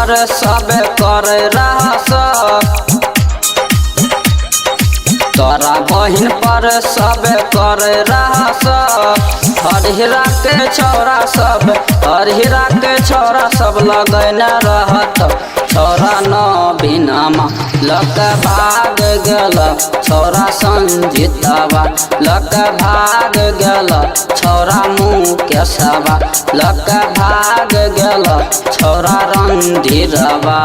पर सब कर रहस तोरा बहिन पर सब कर रहस हरहिरा के छौरा सब हरहिरा के छौरा सब लगन रहत छौरा न बिनामा लक भाग गेल छौरा संजीतवा लक भाग गेल छौरा मुकेशवा लक भाग गेल छौरा रणधीरवा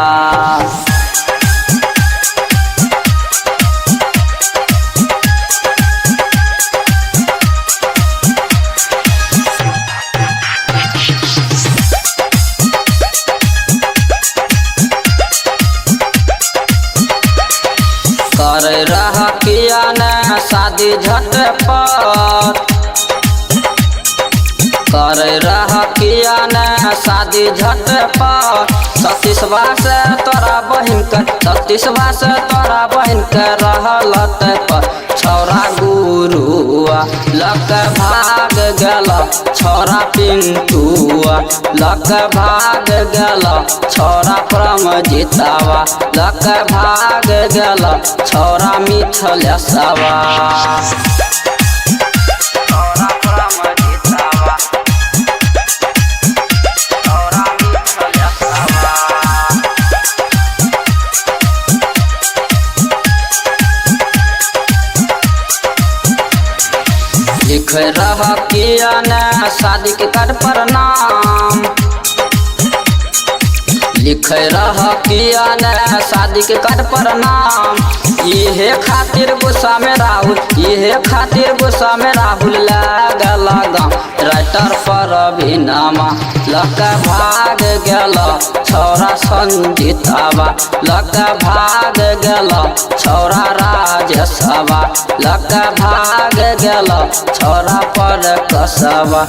कर रह किया न शादी झटपट कर रह किया न शादी झटपट सतीशवा से तोरा बहिन के सतीशवा से तोरा बहिन के रहल छौरा गुरुआ लक भाग गेल छौरा पिंटुआ लक भाग गेल छौरा प्रमजीतवा लक भाग गेल छौरा मिथिलेशवा लिख रह किया न शादी के कार्ड पर नाम लिख रह किया न शादी के कार्ड पर नाम इहे खातिर गुस्सा में राहुल इहे खातिर गुस्सा में राहुल लागल गाँव राइटर पर भी नामा लक भाग गेल छौरा संजीतवा लक भाग गेल छौरा राजेशवा लक भाग गेल छौरा पर कसवा।